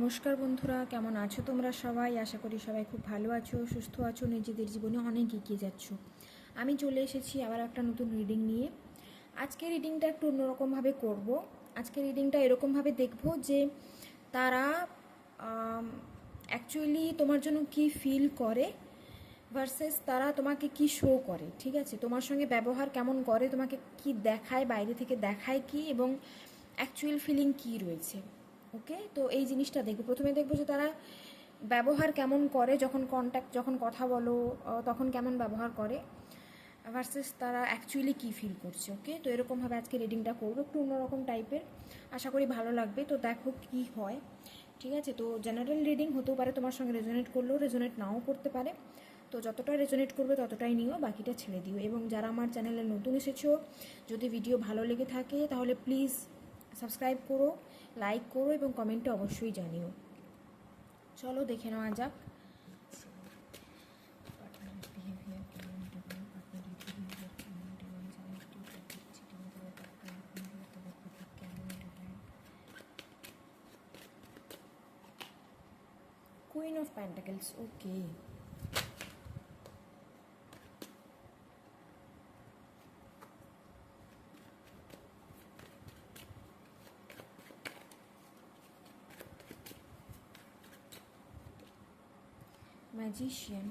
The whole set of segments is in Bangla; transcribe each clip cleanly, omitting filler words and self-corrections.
নমস্কার বন্ধুরা, কেমন আছো তোমরা সবাই? আশা করি সবাই খুব ভালো আছো, সুস্থ আছো, নিজেদের জীবনে অনেক এগিয়ে যাচ্ছ। আমি চলে এসেছি আবার একটা নতুন রিডিং নিয়ে। আজকে রিডিংটা একটু অন্যরকমভাবে করব। আজকে রিডিংটা এরকমভাবে দেখব যে তারা অ্যাকচুয়ালি তোমার জন্য কি ফিল করে ভার্সেস তারা তোমাকে কি শো করে। ঠিক আছে, তোমার সঙ্গে ব্যবহার কেমন করে, তোমাকে কি দেখায়, বাইরে থেকে দেখায় কি, এবং অ্যাকচুয়াল ফিলিং কি রয়েছে। ওকে, তো এই জিনিসটা দেখবো। প্রথমে দেখবো যে তারা ব্যবহার কেমন করে, যখন কথা বলো তখন কেমন ব্যবহার করে, ভার্সেস তারা অ্যাকচুয়ালি কী ফিল করছে। ওকে, তো এরকমভাবে আজকে রিডিংটা করবো, একটু অন্যরকম টাইপের, আশা করি ভালো লাগবে। তো দেখো কি হয়। ঠিক আছে, তো জেনারেল রিডিং হতেও পারে, তোমার সঙ্গে রেজোনেট করলেও রেজোনেট নাও করতে পারে। তো যতটা রেজোনেট করবে ততটাই নিও, বাকিটা ছেড়ে দিও। এবং যারা আমার চ্যানেলে নতুন এসেছো, যদি ভিডিও ভালো লেগে থাকে তাহলে প্লিজ সাবস্ক্রাইব করো, লাইক করো এবং কমেন্টে অবশ্যই জানিও। চলো দেখে নেওয়া যাক। Queen of pentacles, okay. Magician,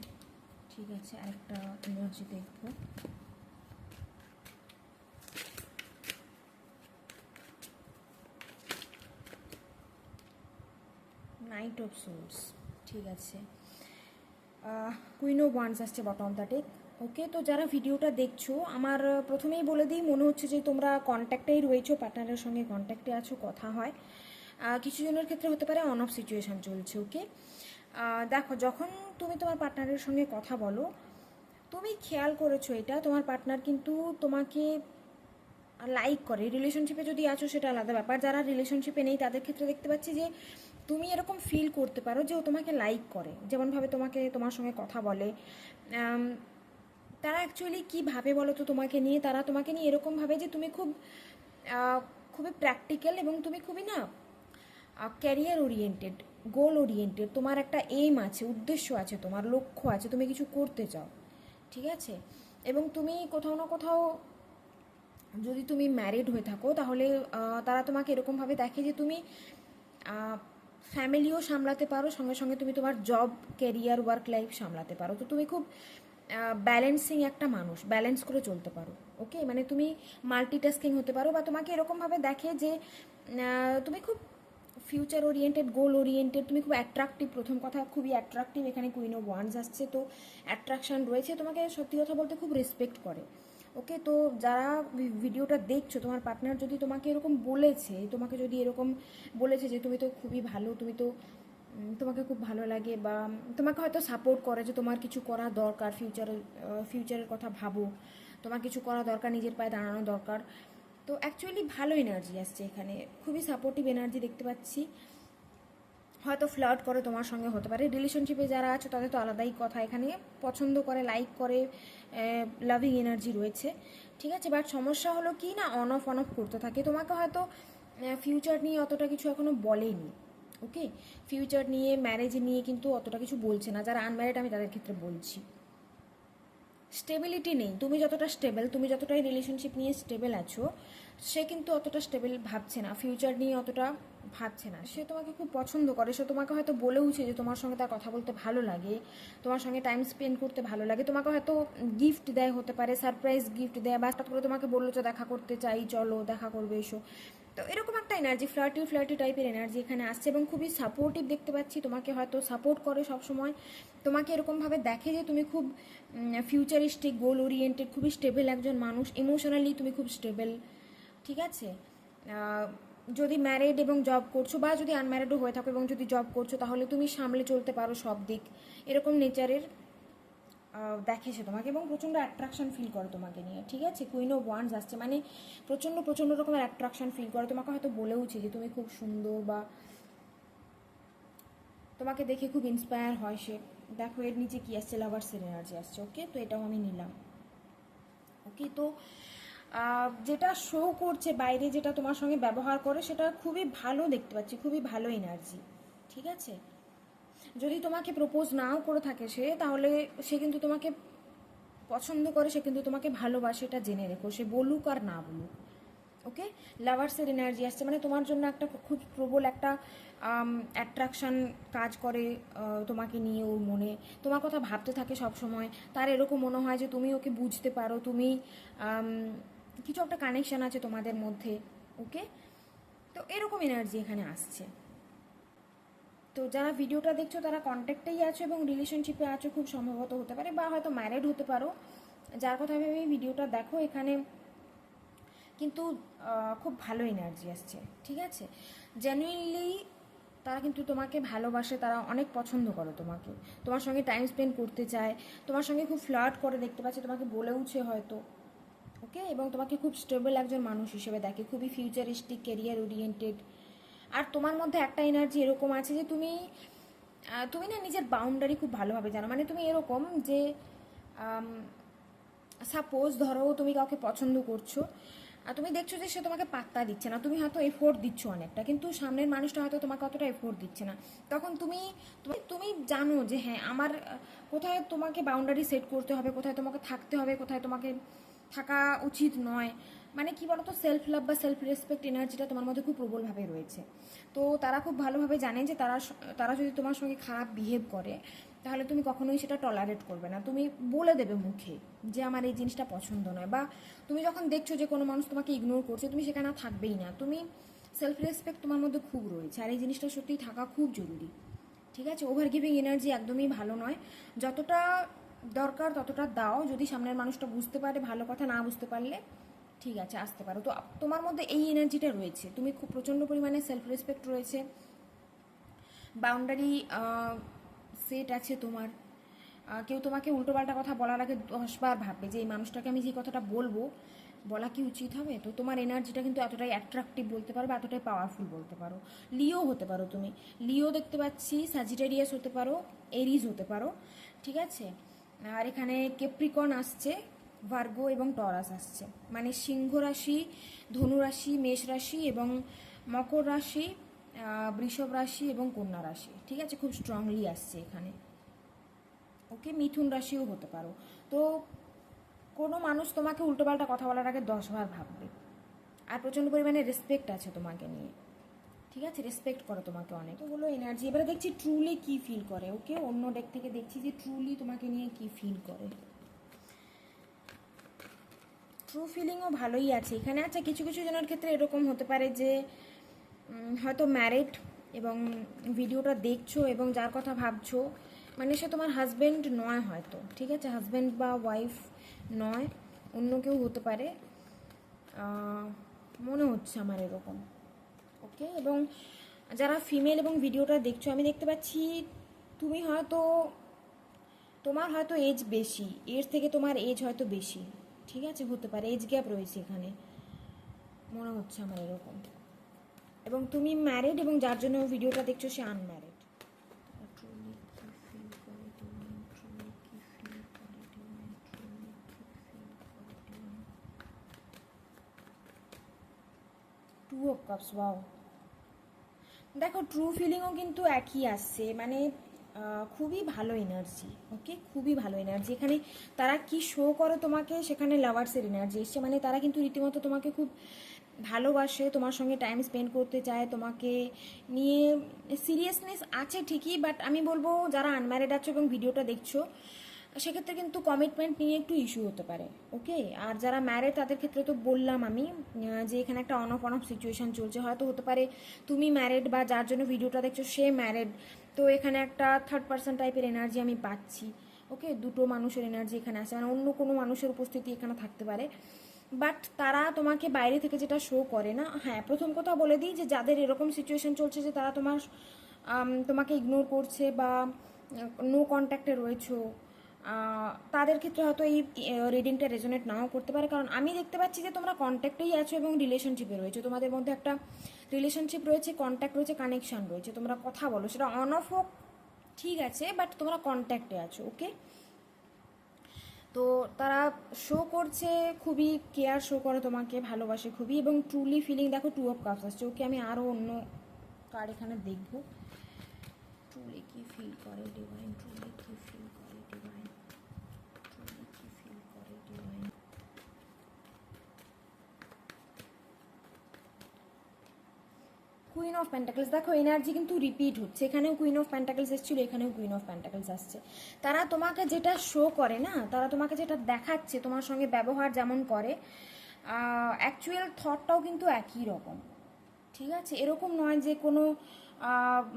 ঠিক আছে, আরেকটা এনার্জি দেখবো। নাইট অফ সোর্স, ঠিক আছে। কুইন অফ ওয়ান্স আসছে বটম দ্য ডেক। ওকে, তো যারা ভিডিওটা দেখছো, আমার প্রথমেই বলে দিই, মনে হচ্ছে যে তোমরা কন্ট্যাক্টেই রয়েছো, পার্টনারের সঙ্গে কন্ট্যাক্টে আছো, কথা হয়। কিছু জনের ক্ষেত্রে হতে পারে অন অফ সিচুয়েশান চলছে। ওকে, দেখো, যখন তুমি তোমার পার্টনারের সঙ্গে কথা বলো, তুমি খেয়াল করেছো এটা, তোমার পার্টনার কিন্তু তোমাকে লাইক করে। রিলেশনশিপে যদি আছো সেটা আলাদা ব্যাপার, যারা রিলেশনশিপে নেই তাদের ক্ষেত্রে দেখতে পাচ্ছি যে তুমি এরকম ফিল করতে পারো যে ও তোমাকে লাইক করে, যেমনভাবে তোমার সঙ্গে কথা বলে। তারা অ্যাকচুয়ালি কী ভাবে বলো তো তোমাকে নিয়ে, তারা তোমাকে নিয়ে এরকম ভাবে যে তুমি খুবই প্র্যাকটিক্যাল এবং তুমি খুবই না ক্যারিয়ার ওরিয়েন্টেড, গোল ওরিয়েন্টেড। তোমার একটা এইম আছে, উদ্দেশ্য আছে, তোমার লক্ষ্য আছে, তুমি কিছু করতে চাও। ঠিক আছে, এবং তুমি কোথাও না কোথাও, যদি তুমি ম্যারিড হয়ে থাকো তাহলে তারা তোমাকে এরকমভাবে দেখে যে তুমি ফ্যামিলিও সামলাতে পারো, সঙ্গে সঙ্গে তুমি তোমার জব, ক্যারিয়ার, ওয়ার্ক লাইফ সামলাতে পারো। তো তুমি খুব ব্যালেন্সিং একটা মানুষ, ব্যালেন্স করে চলতে পারো। ওকে, মানে তুমি মাল্টিটাস্কিং হতে পারো, বা তোমাকে এরকমভাবে দেখে যে তুমি খুব ফিউচার ওরিয়েন্টেড, গোল ওরিয়েন্টেড, তুমি খুব অ্যাট্রাকটিভ। প্রথম কথা, খুবই অ্যাট্রাকটিভ। এখানে কুইন অফ ওয়ান্স আসছে, তো অ্যাট্রাকশান রয়েছে, তোমাকে সত্যি কথা বলতে খুব রেসপেক্ট করে। ওকে, তো যারা ভিডিওটা দেখছো, তোমার পার্টনার যদি তোমাকে এরকম বলেছে, তোমাকে যদি এরকম বলেছে যে তুমি তো খুবই ভালো, তোমাকে খুব ভালো লাগে, বা তোমাকে হয়তো সাপোর্ট করে যে তোমার কিছু করা দরকার, ফিউচারের কথা ভাবো, তোমার কিছু করা দরকার, নিজের পায়ে দাঁড়ানো দরকার। তো অ্যাকচুয়ালি ভালো এনার্জি আসছে এখানে, খুবই সাপোর্টিভ এনার্জি দেখতে পাচ্ছি। হয়তো ফ্লার্ট করে তোমার সঙ্গে, হতে পারে রিলেশনশিপে যারা আছে তাদের তো আলাদাই কথা, এখানে পছন্দ করে, লাইক করে, লাভিং এনার্জি রয়েছে। ঠিক আছে, বাট সমস্যা হলো কি না, অন অফ করতে থাকে। তোমাকে হয়তো ফিউচার নিয়ে অতটা কিছু এখনও বলেনি। ওকে, ফিউচার নিয়ে, ম্যারেজ নিয়ে কিন্তু অতটা কিছু বলছে না। যারা আনম্যারিড আমি তাদের ক্ষেত্রে বলছি, স্টেবিলিটি নেই। তুমি যতটা স্টেবল, তুমি যতটাই রিলেশনশিপ নিয়ে স্টেবল আছো, সে কিন্তু অতটা স্টেবল ভাবছে না, ফিউচার নিয়ে অতটা ভাবছে না। সে তোমাকে খুব পছন্দ করে, সে তোমাকে হয়তো বলেওছে যে তোমার সঙ্গে তার কথা বলতে ভালো লাগে, তোমার সঙ্গে টাইম স্পেন্ড করতে ভালো লাগে। তোমাকে হয়তো গিফট দেয়, হতে পারে সারপ্রাইজ গিফট দেয়, বা হঠাৎ করে তোমাকে বললো যে দেখা করতে চাই, চলো দেখা করবে, এসো। তো এরকম একটা এনার্জি, ফ্লার্টি টাইপের এনার্জি এখানে আসছে, এবং খুবই সাপোর্টিভ দেখতে পাচ্ছি। তোমাকে হয়তো সাপোর্ট করে সব সময়, তোমাকে এরকমভাবে দেখে যে তুমি খুব ফিউচারিস্টিক, গোল ওরিয়েন্টেড, খুবই স্টেবল একজন মানুষ। ইমোশনালি তুমি খুব স্টেবল। ঠিক আছে, যদি ম্যারিড এবং জব করছো, বা যদি আনম্যারিডও হয়ে থাকো এবং যদি জব করছো, তাহলে তুমি সামলে চলতে পারো সব দিক, এরকম নেচারের দেখে সে তোমাকে, এবং প্রচণ্ড অ্যাট্রাকশন ফিল করে তোমাকে নিয়ে। ঠিক আছে, কুইন অফ ওয়ান্স আসছে, মানে প্রচণ্ড রকমের অ্যাট্রাকশন ফিল করে। তোমাকে হয়তো বলেওছে যে তুমি খুব সুন্দর, বা তোমাকে দেখে খুব ইন্সপায়ার হয় সে। দেখো এর নিচে কি আসছে, লাভার্সের এনার্জি আসছে। ওকে, তো এটাও আমি নিলাম। ওকে, তো যেটা শো করছে বাইরে, যেটা তোমার সঙ্গে ব্যবহার করে, সেটা খুবই ভালো দেখতে পাচ্ছি, খুবই ভালো এনার্জি। ঠিক আছে? যদি তোমাকে প্রপোজ নাও করে থাকে সে, তাহলে সে কিন্তু তোমাকে পছন্দ করে, সে কিন্তু তোমাকে ভালোবাসে, এটা জেনে রেখো, সে বলুক আর না বলুক। ওকে, লাভার্সের এনার্জি আসছে, মানে তোমার জন্য একটা খুব প্রবল একটা অ্যাট্রাকশান কাজ করে তোমাকে নিয়ে ওর মনে, তোমার কথা ভাবতে থাকে সব সময়। তার এরকম মনে হয় যে তুমি ওকে বুঝতে পারো, তুমি কিছু একটা কানেকশান আছে তোমাদের মধ্যে। ওকে, তো এরকম এনার্জি এখানে আসছে। তো যারা ভিডিওটা দেখছো তারা কন্ট্যাক্টেই আছো এবং রিলেশনশিপে আছো, খুব সম্ভবত হতে পারে, বা হয়তো ম্যারিড হতে পারো। যার কথা ভেবে ভিডিওটা দেখো, এখানে কিন্তু খুব ভালো এনার্জি আসছে। ঠিক আছে, জেনুইনলি তারা কিন্তু তোমাকে ভালোবাসে, তারা অনেক পছন্দ করে তোমাকে, তোমার সঙ্গে টাইম স্পেন্ড করতে চায়, তোমার সঙ্গে খুব ফ্লার্ট করে, দেখতে পাচ্ছে তোমাকে বলেওছে হয়তো। ওকে, এবং তোমাকে খুব স্টেবল একজন মানুষ হিসেবে দেখে, খুবই ফিউচারিস্টিক, ক্যারিয়ার ওরিয়েন্টেড। আর তোমার মধ্যে একটা এনার্জি এরকম আছে যে তুমি তুমি না নিজের বাউন্ডারি খুব ভালোভাবে জানো। মানে তুমি এরকম যে সাপোজ ধরো তুমি কাউকে পছন্দ করছো আর তুমি দেখছো যে সে তোমাকে পাত্তা দিচ্ছে না, তুমি হয়তো এফোর্ট দিচ্ছ অনেকটা, কিন্তু সামনের মানুষটা হয়তো তোমাকে অতটা এফোর্ট দিচ্ছে না। তখন তুমি তুমি তুমি জানো যে হ্যাঁ, আমার কোথায় তোমাকে বাউন্ডারি সেট করতে হবে, কোথায় তোমাকে থাকতে হবে, কোথায় তোমাকে থাকা উচিত নয়। মানে কি বলতো, সেলফ লাভ বা সেলফ রেসপেক্ট এনার্জিটা তোমার মধ্যে খুব প্রবলভাবে রয়েছে। তো তারা খুব ভালোভাবে জানে যে তারা তারা যদি তোমার সঙ্গে খারাপ বিহেভ করে, তাহলে তুমি কখনোই সেটা টলারেট করবে না, তুমি বলে দেবে মুখে যে আমার এই জিনিসটা পছন্দ নয়। বা তুমি যখন দেখছো যে কোনো মানুষ তোমাকে ইগনোর করছে, তুমি সেখানে থাকবেই না। তুমি সেলফ রেসপেক্ট তোমার মধ্যে খুব রয়েছে, আর এই জিনিসটা সত্যিই থাকা খুব জরুরি। ঠিক আছে, ওভার গিভিং এনার্জি একদমই ভালো নয়। যতটা দরকার ততটা দাও, যদি সামনের মানুষটা বুঝতে পারে ভালো কথা, না বুঝতে পারলে ঠিক আছে আসতে পারো। তো তোমার মধ্যে এই এনার্জিটা রয়েছে, তুমি খুব প্রচণ্ড পরিমাণে সেলফ রেসপেক্ট রয়েছে, বাউন্ডারি সেট আছে তোমার। কেউ তোমাকে উল্টোপাল্টা কথা বলার আগে 10বার ভাববে যে এই মানুষটাকে আমি যে কথাটা বলবো, বলা কি উচিত হবে। তো তোমার এনার্জিটা কিন্তু এতটাই অ্যাট্রাকটিভ বলতে পারো, বা এতটাই পাওয়ারফুল বলতে পারো। লিও হতে পারো তুমি, লিও দেখতে পাচ্ছি, সাজিটেরিয়াস হতে পারো, এরিজ হতে পারো। ঠিক আছে, আর এখানে কেপ্রিকন আসছে, ভার্গো এবং টরাস আসছে। মানে সিংহ রাশি, ধনু রাশি, মেষ রাশি এবং মকর রাশি, বৃষভ রাশি এবং কন্যা রাশি। ঠিক আছে, খুব স্ট্রংলি আসছে এখানে। ওকে, মিথুন রাশিও হতে পারো। তো কোনো মানুষ তোমাকে উল্টোপাল্টা কথা বলার আগে 10বার ভাববে। আর প্রচণ্ড পরিমাণে রেসপেক্ট আছে তোমাকে নিয়ে। ঠিক আছে, রেসপেক্ট করো তোমাকে অনেক। তো হলো এনার্জি। এবারে দেখছি ট্রুলি কি ফিল করে। ওকে, অন্য ডেক থেকে দেখছি যে ট্রুলি তোমাকে নিয়ে কি ফিল করে। ট্রু ফিলিংও ভালোই আছে এখানে। আচ্ছা, কিছু কিছু জনের ক্ষেত্রে এরকম হতে পারে যে হয়তো ম্যারিড এবং ভিডিওটা দেখছো এবং যার কথা ভাবছো, মানে সে তোমার হাজব্যান্ড নয় হয়তো। ঠিক আছে, হাজব্যান্ড বা ওয়াইফ নয়, অন্য কেউ হতে পারে, মনে হচ্ছে আমার এরকম। ওকে, এবং যারা ফিমেল এবং ভিডিওটা দেখছো, আমি দেখতে পাচ্ছি তুমি হয়তো, তোমার হয়তো এজ বেশি, এর থেকে তোমার এজ হয়তো বেশি। ঠিক আছে, হতে পারে এজ গ্যাপ রয়েছে এখানে, মনে হচ্ছে আমার এরকম। এবং তুমি ম্যারিড এবং যার জন্য ভিডিওটা দেখছো সে unmarried. Two of cups, wow. দেখো, ট্রু ফিলিংও কিন্তু একই আসছে, মানে খুবই ভালো এনার্জি। ওকে, খুবই ভালো এনার্জি এখানে। তারা কি শো করে তোমাকে, সেখানে লাভার্সের এনার্জি এসছে। মানে তারা কিন্তু রীতিমতো তোমাকে খুব ভালোবাসে, তোমার সঙ্গে টাইম স্পেন্ড করতে চায়, তোমাকে নিয়ে সিরিয়াসনেস আছে ঠিকই, বাট আমি বলবো যারা আনম্যারিড আছো এবং ভিডিওটা দেখছো, সেক্ষেত্রে কিন্তু কমিটমেন্ট নিয়ে একটু ইস্যু হতে পারে। ওকে, আর যারা ম্যারিড তাদের ক্ষেত্রে তো বললাম আমি যে এখানে একটা অন অফ সিচুয়েশান চলছে। হয়তো হতে পারে তুমি ম্যারিড বা যার জন্য ভিডিওটা দেখছো সে ম্যারিড। তো এখানে একটা থার্ড পার্সন টাইপের এনার্জি আমি পাচ্ছি। ওকে, দুটো মানুষের এনার্জি এখানে আছে, মানে অন্য কোনো মানুষের উপস্থিতি এখানে থাকতে পারে। বাট তারা তোমাকে বাইরে থেকে যেটা শো করে না। হ্যাঁ, প্রথম কথা বলে দিই যে যাদের এরকম সিচুয়েশান চলছে যে তারা তোমাকে ইগনোর করছে বা নো কন্ট্যাক্টে রয়েছো, তাদের ক্ষেত্রে হয়তো এই রিডিংটা রেজোনেট নাও করতে পারে। কারণ আমি দেখতে পাচ্ছি যে তোমরা কন্ট্যাক্টেই আছো এবং রিলেশনশিপে রয়েছে, তোমাদের মধ্যে একটা রিলেশনশিপ রয়েছে, কন্ট্যাক্ট রয়েছে, কানেকশান রয়েছে, তোমরা কথা বলো, সেটা অন অফ হোক ঠিক আছে, বাট তোমরা কন্ট্যাক্টে আছো। ওকে, তো তারা শো করছে, খুবই কেয়ার শো করে তোমাকে, ভালোবাসে খুবই, এবং ট্রুলি ফিলিং। দেখো, টু অফ কাপস আসছে। ওকে, আমি আরও অন্য কার্ড এখানে দেখবো। ডিভাইন, ট্রুলি কি ফিল করে ডিভাইন, ট্রুলি কি ফিল করে ডিভাইন। কুইন অফ প্যান্টাকলস, দেখো এনার্জি কিন্তু রিপিট হচ্ছে, এখানেও কুইন অফ প্যান্টাকলস এসেছিল, এখানেও কুইন অফ প্যান্টাকলস আসছে। তারা তোমাকে যেটা শো করে না, তারা তোমাকে যেটা দেখাচ্ছে, তোমার সঙ্গে ব্যবহার যেমন করে, অ্যাকচুয়াল থটটাও কিন্তু একই রকম। ঠিক আছে, এরকম নয় যে কোনো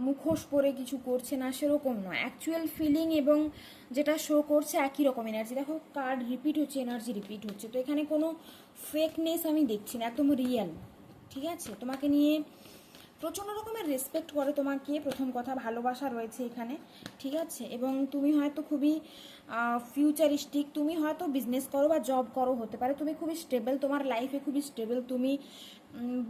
মুখোশ পরে কিছু করছে না, সেরকম নয়। অ্যাকচুয়াল ফিলিং এবং যেটা শো করছে একই রকম এনার্জি। দেখো কার্ড রিপিট হচ্ছে, এনার্জি রিপিট হচ্ছে, তো এখানে কোনো ফেকনেস আমি দেখছি না, একদম রিয়েল। ঠিক আছে, তোমাকে নিয়ে প্রচণ্ড রকমের রেসপেক্ট করে তোমাকে, প্রথম কথা ভালোবাসা রয়েছে এখানে। ঠিক আছে, এবং তুমি হয়তো খুবই ফিউচারিস্টিক, তুমি হয়তো বিজনেস করো বা জব করো, হতে পারে তুমি খুবই স্টেবল, তোমার লাইফে খুবই স্টেবল তুমি,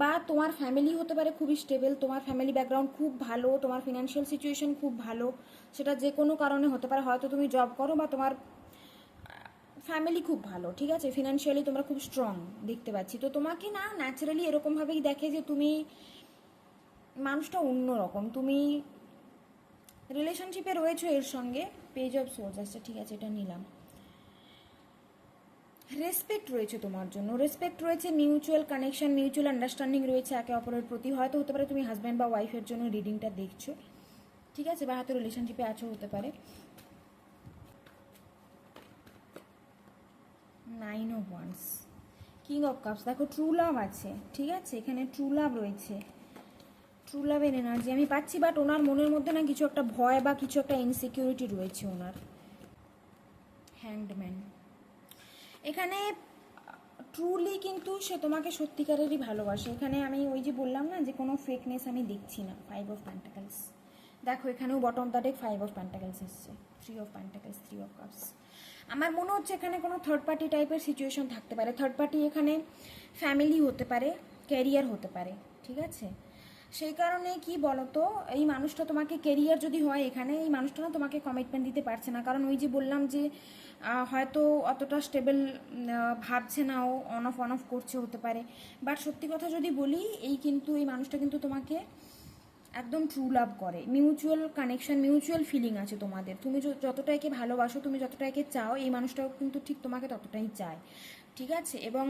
বা তোমার ফ্যামিলি হতে পারে খুবই স্টেবল, তোমার ফ্যামিলি ব্যাকগ্রাউন্ড খুব ভালো, তোমার ফিনান্সিয়াল সিচুয়েশন খুব ভালো, সেটা যে কোনো কারণে হতে পারে, হয়তো তুমি জব করো বা তোমার ফ্যামিলি খুব ভালো। ঠিক আছে, ফিনান্সিয়ালি তোমরা খুব স্ট্রং দেখতে পাচ্ছি। তো তোমাকে না ন্যাচারালি এরকমভাবেই দেখে যে তুমি মানুষটা অন্যরকম, তুমি রিলেশনশিপে রয়েছো এর সঙ্গে। পেজ অফ সোর্স আসছে, ঠিক আছে, এটা নিলাম। রেসপেক্ট রয়েছে তোমার জন্য, রেসপেক্ট রয়েছে, মিউচুয়াল কানেকশন, মিউচুয়াল আন্ডারস্ট্যান্ডিং রয়েছে একে অপরের প্রতি। হয়তো হতে পারে তুমি হাজব্যান্ড বা ওয়াইফের জন্য রিডিংটা দেখছো, ঠিক আছে, বা হয়তো রিলেশনশিপে আছো, হতে পারে। 9 of wands, king of cups, দেখো ট্রু লাভ আছে। ঠিক আছে, এখানে ট্রু লাভ রয়েছে, ট্রু লাভের এনার্জি আমি পাচ্ছি, বাট ওনার মনের মধ্যে না কিছু একটা ভয় বা কিছু একটা ইনসিকিউরিটি রয়েছে ওনার। হ্যাংড ম্যান, এখানে ট্রুলি কিন্তু সে তোমাকে সত্যিকারেরই ভালোবাসে। এখানে আমি ওই যে বললাম না যে কোনো ফেকনেস আমি দেখছি না। 5 অফ প্যান্টাকলস, দেখো এখানেও bottom the deck 5 of pentacles এসছে, 3 অফ প্যান্টাকলস, 3 অফ কাপস। আমার মনে হচ্ছে এখানে কোনো থার্ড পার্টি টাইপের সিচুয়েশন থাকতে পারে। থার্ড পার্টি এখানে ফ্যামিলি হতে পারে, ক্যারিয়ার হতে পারে। ঠিক আছে, সেই কারণে কি বলতো, এই মানুষটা তোমাকে কেরিয়ার যদি হয়, এখানে এই মানুষটা না তোমাকে কমিটমেন্ট দিতে পারছে না, কারণ ওই যে বললাম যে হয়তো অতটা স্টেবল ভাবছে না, ও অন অফ করছে, হতে পারে। বাট সত্যি কথা যদি বলি, এই মানুষটা কিন্তু তোমাকে একদম ট্রু লাভ করে, মিউচুয়াল কানেকশন, মিউচুয়াল ফিলিং আছে তোমাদের। তুমি যতটা একে ভালোবাসো, তুমি যতটা একে চাও, এই মানুষটাও কিন্তু ঠিক তোমাকে ততটাই চায়। ঠিক আছে, এবং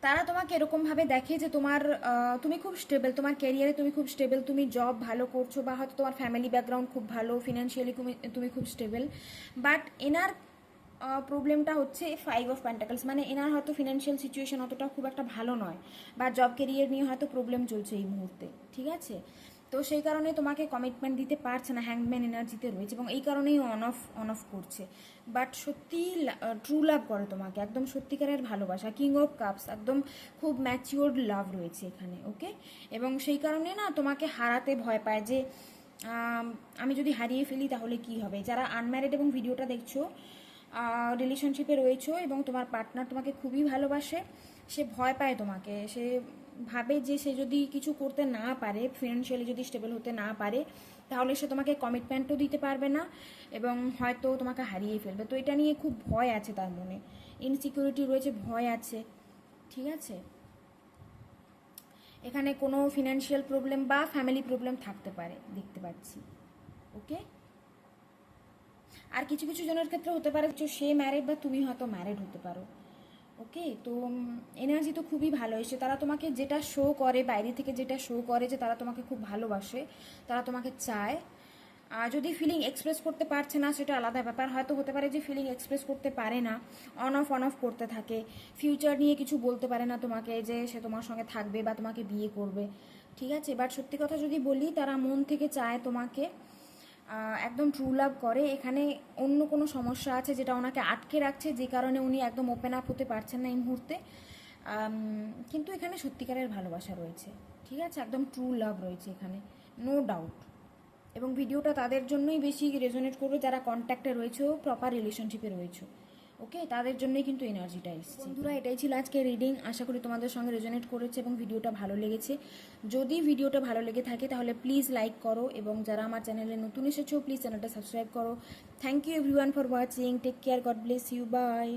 তারা তোমাকে এরকমভাবে দেখে যে তুমি খুব স্টেবল, তোমার ক্যারিয়ারে তুমি খুব স্টেবল, তুমি জব ভালো করছো, বা হয়তো তোমার ফ্যামিলি ব্যাকগ্রাউন্ড খুব ভালো, ফিনান্সিয়ালি তুমি খুব স্টেবল। বাট এনার প্রবলেমটা হচ্ছে 5 অফ প্যান্টাকলস, মানে এনার হয়তো ফিনান্সিয়াল সিচুয়েশন অতটা খুব একটা ভালো নয়, বা জব ক্যারিয়ার নিয়ে হয়তো প্রবলেম চলছে এই মুহূর্তে। ঠিক আছে, তো সেই কারণে তোমাকে কমিটমেন্ট দিতে পারছে না, হ্যাংম্যান এনার্জিতে রয়েছে, এবং এই কারণেই অন অফ করছে। বাট সত্যি ট্রু লাভ করে তোমাকে, একদম সত্যিকারের ভালোবাসা। কিং অফ কাপস, একদম খুব ম্যাচিওর্ড লাভ রয়েছে এখানে। ওকে, এবং সেই কারণে না তোমাকে হারাতে ভয় পায় যে আমি যদি হারিয়ে ফেলি তাহলে কি হবে। যারা আনম্যারিড এবং ভিডিওটা দেখছো, রিলেশনশিপে রয়েছো এবং তোমার পার্টনার তোমাকে খুবই ভালোবাসে, সে ভয় পায় তোমাকে, সে ভাবে যে সে যদি কিছু করতে না পারে, ফিনান্সিয়ালি যদি স্টেবল হতে না পারে, তাহলে সে তোমাকে কমিটমেন্টও দিতে পারবে না এবং হয়তো তোমাকে হারিয়ে ফেলবে। তো এটা নিয়ে খুব ভয় আছে তার মনে, ইনসিকিউরিটি রয়েছে, ভয় আছে। ঠিক আছে, এখানে কোনো ফিনান্সিয়াল প্রবলেম বা ফ্যামিলি প্রবলেম থাকতে পারে দেখতে পাচ্ছি। ওকে, আর কিছু কিছু জনের ক্ষেত্রে হতে পারে যে সে ম্যারিড বা তুমি হয়তো ম্যারিড হতে পারো। ওকে, তো এনার্জি তো খুবই ভালো এসে, তারা তোমাকে যেটা শো করে, বাইরে থেকে যেটা শো করে যে তারা তোমাকে খুব ভালোবাসে, তারা তোমাকে চায়। আর যদি ফিলিং এক্সপ্রেস করতে পারছে না, সেটা আলাদা ব্যাপার। হয়তো হতে পারে যে ফিলিং এক্সপ্রেস করতে পারে না, অন অফ করতে থাকে, ফিউচার নিয়ে কিছু বলতে পারে না তোমাকে যে সে তোমার সঙ্গে থাকবে বা তোমাকে বিয়ে করবে। ঠিক আছে, বাট সত্যি কথা যদি বলি, তারা মন থেকে চায় তোমাকে, একদম ট্রু লাভ করে। এখানে অন্য কোনো সমস্যা আছে যেটা ওনাকে আটকে রাখছে, যে কারণে উনি একদম ওপেন আপ হতে পারছেন না এই মুহূর্তে। কিন্তু এখানে সত্যিকারের ভালোবাসা রয়েছে। ঠিক আছে, একদম ট্রু লাভ রয়েছে এখানে, নো ডাউট। এবং ভিডিওটা তাদের জন্যই বেশি রেজোনেট করবে যারা কন্ট্যাক্টে রয়েছে, প্রপার রিলেশনশিপে রয়েছে। ওকে, তাদের জন্যই কিন্তু এনার্জিটা এসছে। বন্ধুরা, এটাই ছিল আজকে রিডিং। আশা করি তোমাদের সঙ্গে রেজোনেট করেছে এবং ভিডিওটা ভালো লেগেছে। যদি ভিডিওটা ভালো লেগে থাকে তাহলে প্লিজ লাইক করো, এবং যারা আমার চ্যানেলে নতুন এসেছো প্লিজ চ্যানেলটা সাবস্ক্রাইব করো। Thank you everyone for watching, take care, God bless you, by.